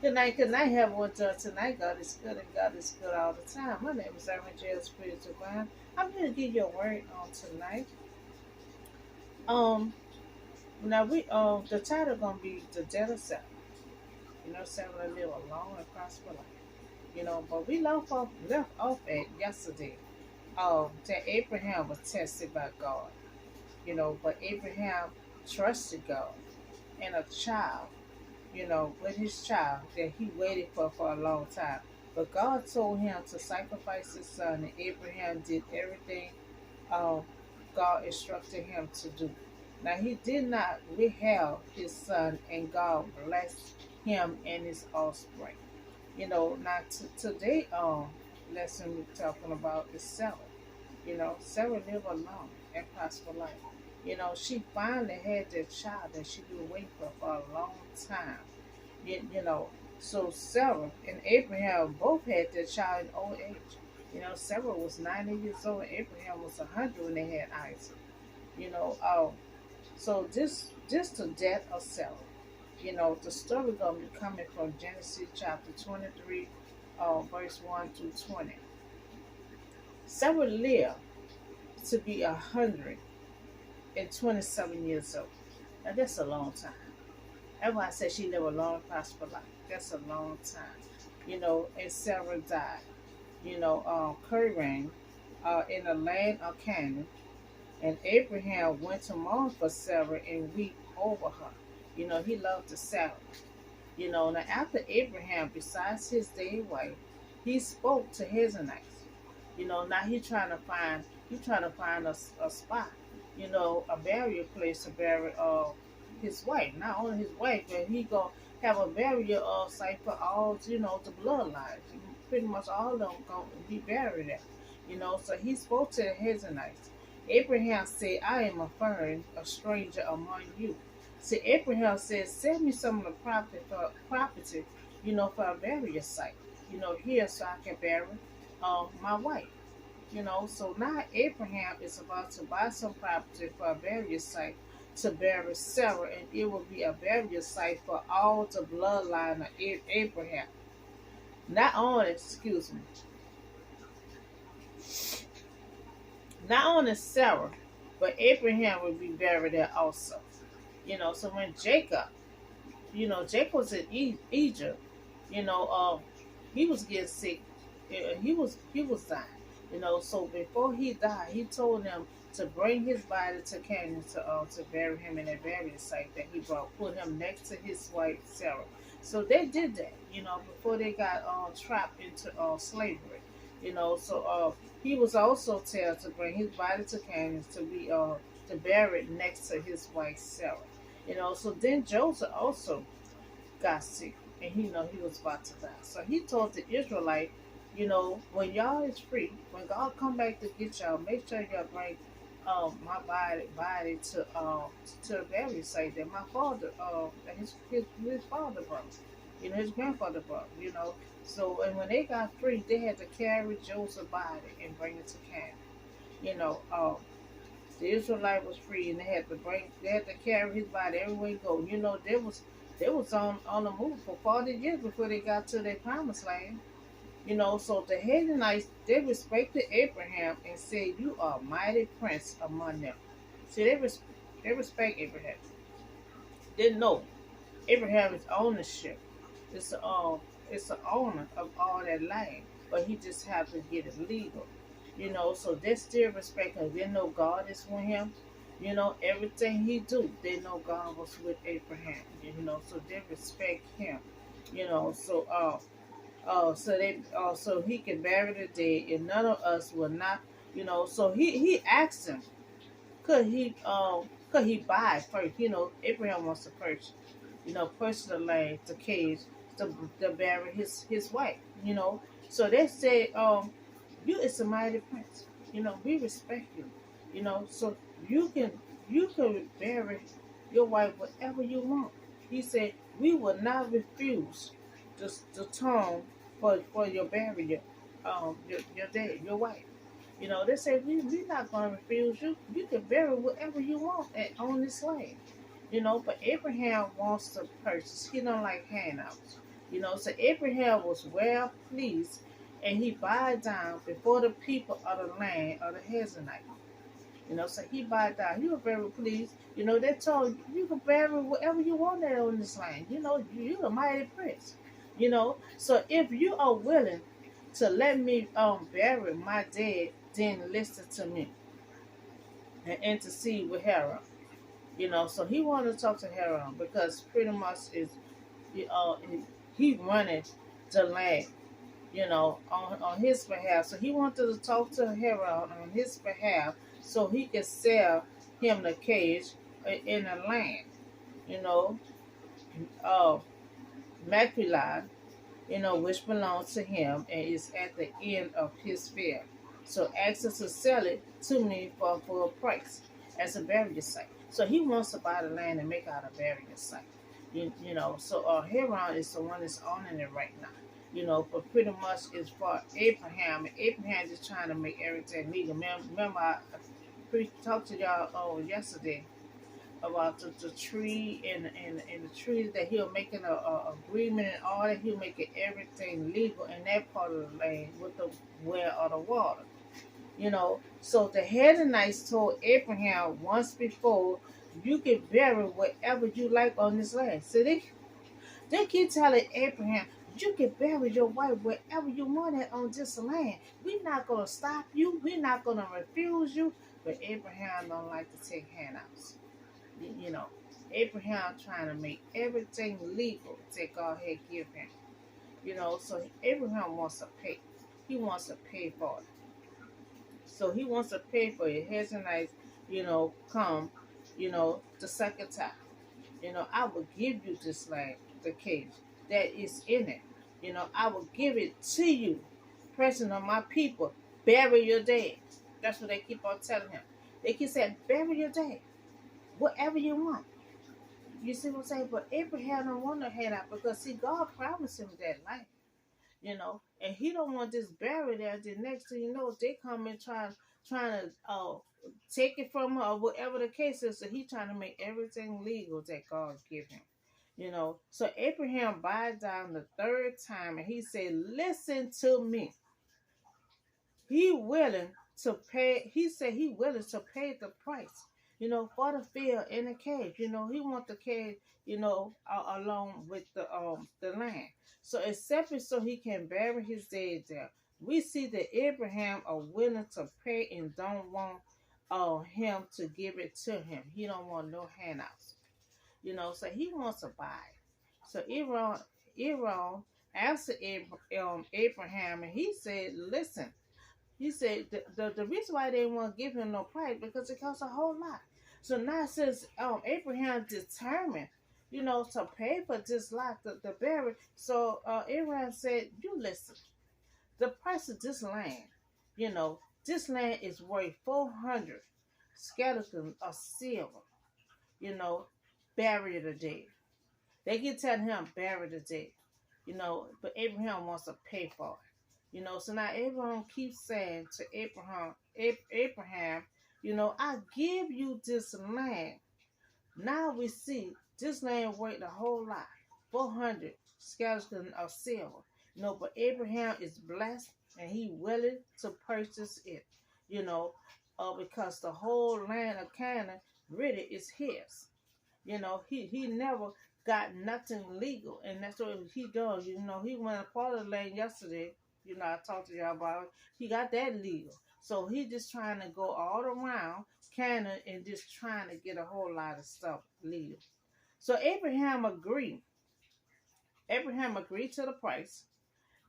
Good night, everyone. Tonight, God is good and God is good all the time. My name is Aaron J. Spiritual Divine. I'm here to give you a word on tonight. Um, Now the title gonna be the dead of self. Self to live a long and prosper life. But we left off at yesterday. That Abraham was tested by God. But Abraham trusted God and a child. With his child that he waited for a long time. But God told him to sacrifice his son, and Abraham did everything um, God instructed him to do. Now, he did not withhold his son, and God blessed him and his offspring. Now today, lesson we're talking about is Sarah. Sarah lived a long and prosperous life. She finally had that child that she'd been waiting for a long time. You know, so Sarah and Abraham both had their child in old age. Sarah was 90 years old and Abraham was 100 when they had Isaac. You know, uh, so this the death of Sarah. The story gonna be coming from Genesis chapter 23, verse 1 through 20. Sarah lived to be 127 years old. Now that's a long time. That's why I said she lived a long, prosperous life. That's a long time. And Sarah died. Curran, in the land of Canaan, and Abraham went to mourn for Sarah and weep over her. He loved the Sarah. Now after Abraham, besides his dead wife, he spoke to Hezanites. Now he trying to find a spot, a burial place to bury his wife. Not only his wife, but he gonna have a burial site for all the bloodlines. Pretty much all of them gonna be buried there. So he spoke to the Hezanites. Abraham said, "I am a foreign, a stranger among you." See, Abraham said, "Send me some of the property, for a burial site, here so I can bury my wife." So now Abraham is about to buy some property for a burial site to bury Sarah, and it will be a burial site for all the bloodline of Abraham. Not only, excuse me, not only Sarah, but Abraham will be buried there also. So when Jacob was in Egypt, you know, he was getting sick. He was dying. So before he died, he told them to bring his body to Canaan to bury him in a burial site that he brought, put him next to his wife Sarah. So they did that, before they got trapped into slavery. He was also told to bring his body to Canaan to be to bury it next to his wife Sarah. So then Joseph also got sick and he know he was about to die. So he told the Israelite, when y'all is free, when God come back to get y'all, make sure y'all bring my body to the burial site that my father that his father brought. His grandfather brought, So and when they got free, they had to carry Joseph's body and bring it to camp. You know, the Israelite was free and they had to carry his body everywhere he go. They was on the move for 40 years before they got to their promised land. So the Canaanites they respected Abraham and said, "You are a mighty prince among them." See, they respect Abraham. Didn't know Abraham is ownership. It's it's the owner of all that land, but he just had to get it legal. So they still respect him. They know God is with him. Everything he do, they know God was with Abraham. So they respect him. So he can bury the dead, and none of us will not. So he asked him, could he buy first? Abraham wants to purchase the land, the cage, to bury his wife. So they said, you is a mighty prince. We respect you. So you can you can bury your wife whatever you want. He said, we will not refuse the tone for your burial, your dad, your wife. They say we're not going to refuse you. You can bury whatever you want on this land. But Abraham wants to purchase. He don't like handouts. So Abraham was well pleased, and he bowed down before the people of the land of the Hezronite. So he bowed down. He was very pleased. They told him, you can bury whatever you want there on this land. You're a mighty prince. So if you are willing to let me bury my dead, then listen to me and intercede with Haran. So he wanted to talk to Haran because pretty much uh, he running the land, on his behalf. So he wanted to talk to Haran on his behalf so he could sell him the cage in the land. You know, uh, Macula, which belongs to him and is at the end of his field. So asked us to sell it to me for a full price as a burial site. So he wants to buy the land and make out a burial site. So Haran is the one that's owning it right now. But pretty much it's for Abraham, and Abraham just trying to make everything legal. Remember, I talked to y'all yesterday about the tree and the trees that he'll making a agreement and all that. He'll making everything legal in that part of the land with the well of the water. So the Hedonites told Abraham once before, you can bury whatever you like on this land. So they keep telling Abraham, you can bury your wife wherever you want it on this land. We're not gonna stop you. We're not gonna refuse you. But Abraham don't like to take handouts. You know, Abraham trying to make everything legal that God had given him. So Abraham wants to pay. He wants to pay for it. So he wants to pay for it. Hezronite, come, the second time. I will give you this land, the cage that is in it. I will give it to you. Pressing on my people, bury your dead. That's what they keep on telling him. They keep saying, bury your dead. Whatever you want. You see what I'm saying? But Abraham don't want to head out because see, God promised him that life. And he don't want this buried there. The next thing you know, they come and trying to take it from her or whatever the case is. So he trying to make everything legal that God give him. So Abraham bowed down the third time and he said, listen to me. He willing to pay. He said he willing to pay the price. For the field in the cave. He want the cave. Along with the land. So accept it so he can bury his dead there. We see that Abraham are willing to pay and don't want him to give it to him. He don't want no handouts. So he wants to buy. So Aaron answered Abraham and he said, listen. He said the reason why they didn't want to give him no price because it costs a whole lot. So now since Abraham determined, to pay for this lot, the berry, so Abraham said, you listen, the price of this land, this land is worth 400 skeletons of silver, you know, bury the dead. They keep telling him bury the dead, but Abraham wants to pay for it. So now Abraham keeps saying to Abraham, I give you this land. Now we see this land worth a whole lot, 400 skeletons of silver. But Abraham is blessed and he willing to purchase it, because the whole land of Canaan really is his. He never got nothing legal, and that's what he does. He went a part of the land yesterday. I talked to y'all about it. He got that legal, so he just trying to go all around Canada and just trying to get a whole lot of stuff legal. So Abraham agreed. Abraham agreed to the price.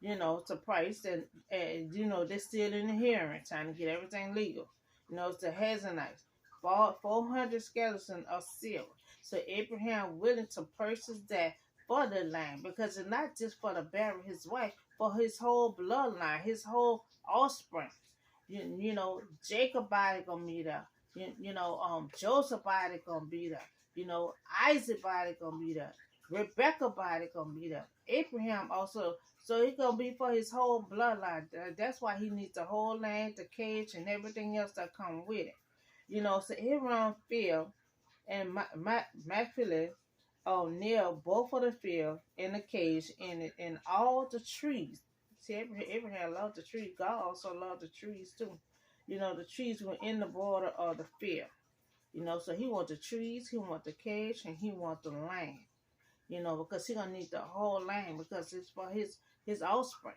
To price, and they're still in the hearing, trying to get everything legal. It's the Hezronites, 400 skeletons of silver. So Abraham willing to purchase that for the land because it's not just for to bury his wife, for his whole bloodline, his whole offspring. Jacob body gonna be there. Joseph body gonna be there. Isaac body gonna be there. Rebecca body gonna be there. Abraham also, so it's gonna be for his whole bloodline. That's why he needs the whole land, the cage, and everything else that come with it. So Aaron Phil and Machpelah near both of the field in the cage and all the trees. See, Abraham loved the trees. God also loved the trees too. The trees were in the border of the field. So he want the trees, he want the cage, and he want the land. Because he gonna need the whole land because it's for his offspring.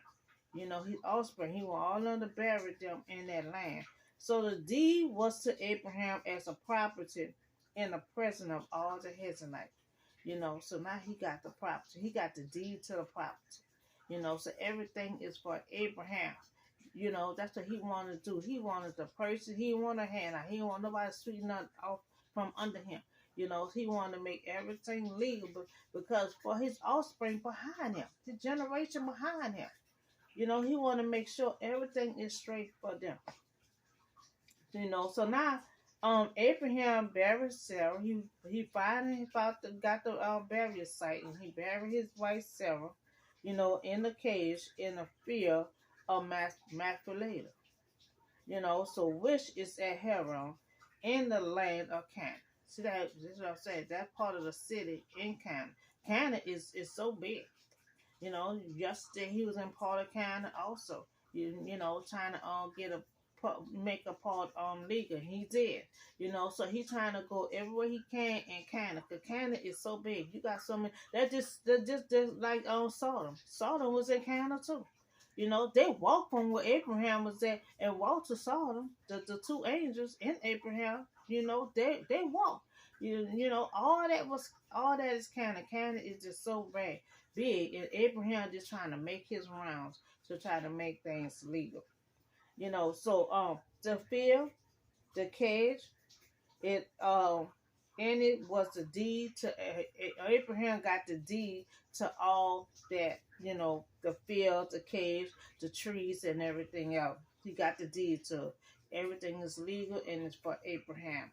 His offspring. He want all of them to bury them in that land. So the deed was to Abraham as a property in the presence of all the Hezonites. So now he got the property. He got the deed to the property. So everything is for Abraham. That's what he wanted to do. He wanted the person. He didn't want a handout. He didn't want nobody sweeping nothing off from under him. He wanted to make everything legal because for his offspring behind him, the generation behind him, he wanted to make sure everything is straight for them. So now, Abraham buried Sarah. He finally got the burial site, and he buried his wife Sarah, in the cage in the field of Machpelah. So which is at Hebron, in the land of Canaan. See that? This is what I'm saying. That part of the city in Canaan. Canaan is so big. Yesterday he was in part of Canada also. Trying to get make a part legal. He did. So he's trying to go everywhere he can in Canada. Cause Canada is so big. You got so many. That just like Sodom. Sodom was in Canada too. They walked from where Abraham was at and walked to Sodom. The two angels in Abraham. They walked. All that is Canada. Canada is just so big, and Abraham just trying to make his rounds to try to make things legal. So the field, the cage, it and it was the deed to Abraham got the deed to all that, the field, the cage, the trees, and everything else. He got the deed to everything is legal and it's for Abraham.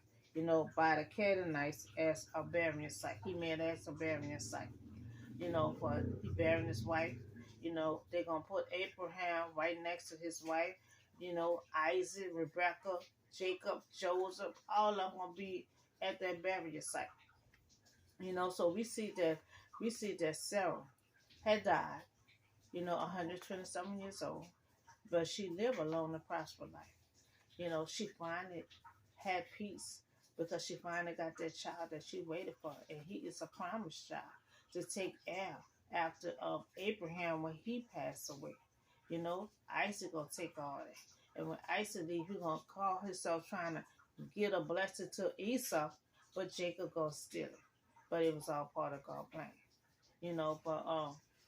By the Canaanites as a burying site. He made it as a burying site. For he burying his wife. They're gonna put Abraham right next to his wife. Isaac, Rebecca, Jacob, Joseph, all of them gonna be at that burial site. So we see that Sarah had died, 127 years old, but she lived a long and prosperous life. She finally had peace because she finally got that child that she waited for, and he is a promised child to take heir after Abraham when he passed away. Isaac gonna take all that, and when Isaac leave, he gonna call himself trying to get a blessing to Esau, but Jacob gonna steal it. But it was all part of God's plan. But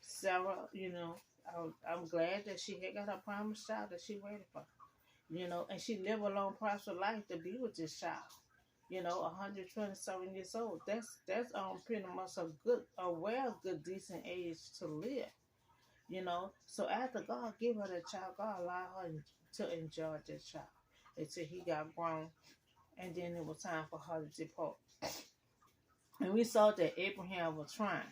Sarah, I'm glad that she had got her promised child that she waited for. And she lived a long, prosperous life to be with this child. 127 years old. That's pretty much good, decent age to live. So after God gave her that child, God allowed her to enjoy that child until he got grown, and then it was time for her to depart. And we saw that Abraham was trying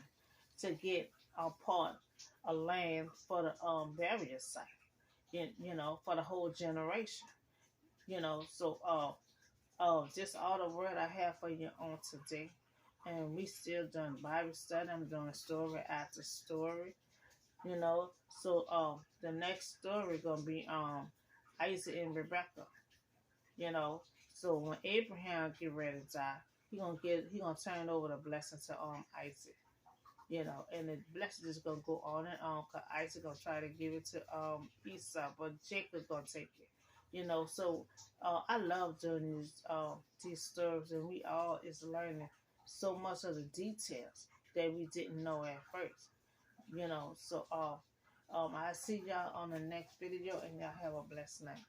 to get a part of land for the burial site, for the whole generation. So just all the word I have for you on today. And we still doing Bible study. I'm doing story after story. So the next story gonna be Isaac and Rebecca. So when Abraham get ready to die, he gonna turn over the blessing to Isaac. And the blessing is gonna go on and on. Cause Isaac gonna try to give it to Esau, but Jacob gonna take it. So I love doing these stories, and we all is learning so much of the details that we didn't know at first. So I see y'all on the next video, and y'all have a blessed night.